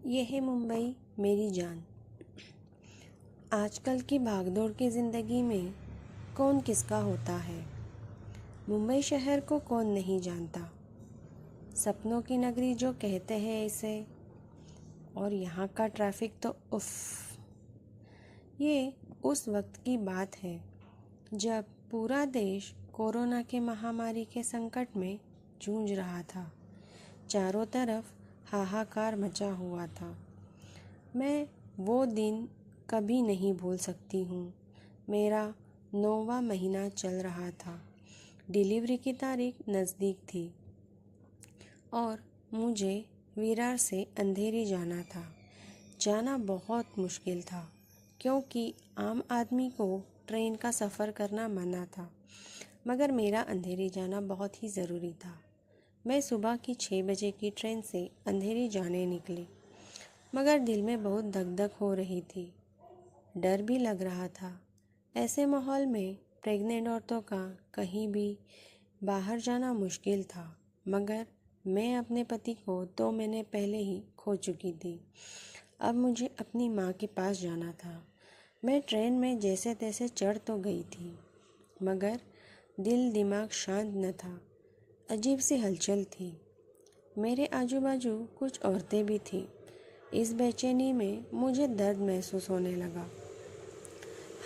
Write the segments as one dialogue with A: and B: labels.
A: ये है मुंबई मेरी जान। आजकल की भागदौड़ की ज़िंदगी में कौन किसका होता है। मुंबई शहर को कौन नहीं जानता, सपनों की नगरी जो कहते हैं इसे। और यहाँ का ट्रैफिक तो उफ। ये उस वक्त की बात है जब पूरा देश कोरोना के महामारी के संकट में जूझ रहा था। चारों तरफ हाहाकार मचा हुआ था। मैं वो दिन कभी नहीं भूल सकती हूँ। मेरा 9वां महीना चल रहा था। डिलीवरी की तारीख नज़दीक थी और मुझे विरार से अंधेरी जाना था। जाना बहुत मुश्किल था क्योंकि आम आदमी को ट्रेन का सफ़र करना मना था, मगर मेरा अंधेरी जाना बहुत ही ज़रूरी था। मैं सुबह की 6 बजे की ट्रेन से अंधेरी जाने निकली, मगर दिल में बहुत धक-धक हो रही थी। डर भी लग रहा था। ऐसे माहौल में प्रेग्नेंट औरतों का कहीं भी बाहर जाना मुश्किल था, मगर मैं अपने पति को 2 महीने पहले ही खो चुकी थी। अब मुझे अपनी माँ के पास जाना था। मैं ट्रेन में जैसे तैसे चढ़ तो गई थी, मगर दिल दिमाग शांत न था। अजीब सी हलचल थी। मेरे आजू बाजू कुछ औरतें भी थीं। इस बेचैनी में मुझे दर्द महसूस होने लगा।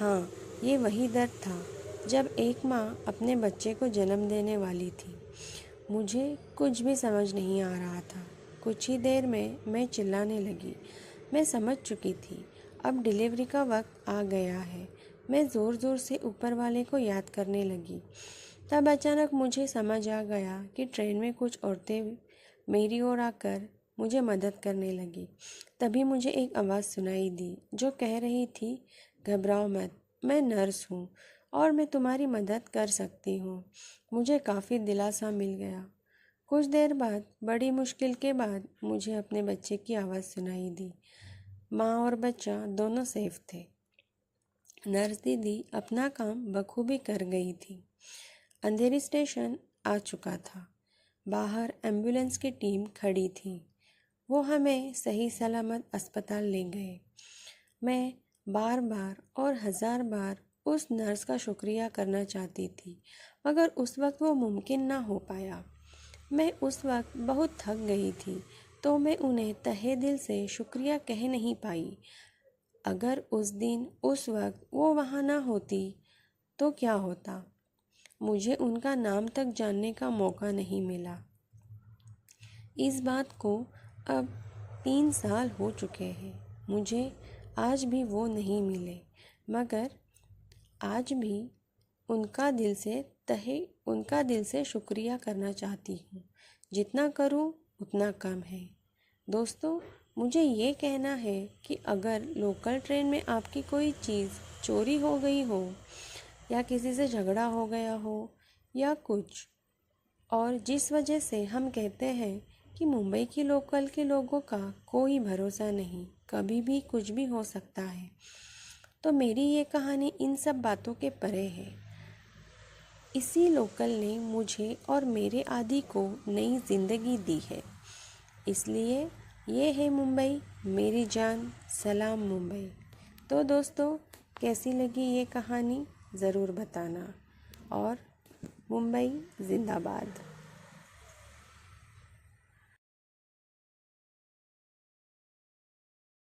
A: हाँ, ये वही दर्द था जब एक माँ अपने बच्चे को जन्म देने वाली थी। मुझे कुछ भी समझ नहीं आ रहा था। कुछ ही देर में मैं चिल्लाने लगी। मैं समझ चुकी थी, अब डिलीवरी का वक्त आ गया है। मैं ज़ोर ज़ोर से ऊपर वाले को याद करने लगी। तब अचानक मुझे समझ आ गया कि ट्रेन में कुछ औरतें मेरी ओर आकर मुझे मदद करने लगी। तभी मुझे एक आवाज़ सुनाई दी जो कह रही थी, घबराओ मत, मैं नर्स हूँ और मैं तुम्हारी मदद कर सकती हूँ। मुझे काफ़ी दिलासा मिल गया। कुछ देर बाद, बड़ी मुश्किल के बाद, मुझे अपने बच्चे की आवाज़ सुनाई दी। माँ और बच्चा दोनों सेफ थे। नर्स दीदी अपना काम बखूबी कर गई थी। अंधेरी स्टेशन आ चुका था। बाहर एम्बुलेंस की टीम खड़ी थी। वो हमें सही सलामत अस्पताल ले गए। मैं बार बार और 1000 बार उस नर्स का शुक्रिया करना चाहती थी, मगर उस वक्त वो मुमकिन ना हो पाया। मैं उस वक्त बहुत थक गई थी, तो मैं उन्हें तहे दिल से शुक्रिया कह नहीं पाई। अगर उस दिन उस वक्त वो वहाँ ना होती तो क्या होता, मुझे उनका नाम तक जानने का मौका नहीं मिला। इस बात को अब 3 साल हो चुके हैं। मुझे आज भी वो नहीं मिले, मगर आज भी उनका दिल से शुक्रिया करना चाहती हूँ। जितना करूँ उतना कम है। दोस्तों, मुझे ये कहना है कि अगर लोकल ट्रेन में आपकी कोई चीज़ चोरी हो गई हो या किसी से झगड़ा हो गया हो या कुछ, और जिस वजह से हम कहते हैं कि मुंबई की लोकल के लोगों का कोई भरोसा नहीं, कभी भी कुछ भी हो सकता है, तो मेरी ये कहानी इन सब बातों के परे है। इसी लोकल ने मुझे और मेरे आदि को नई ज़िंदगी दी है। इसलिए ये है मुंबई मेरी जान। सलाम मुंबई। तो दोस्तों, कैसी लगी ये कहानी ज़रूर बताना, और मुंबई जिंदाबाद।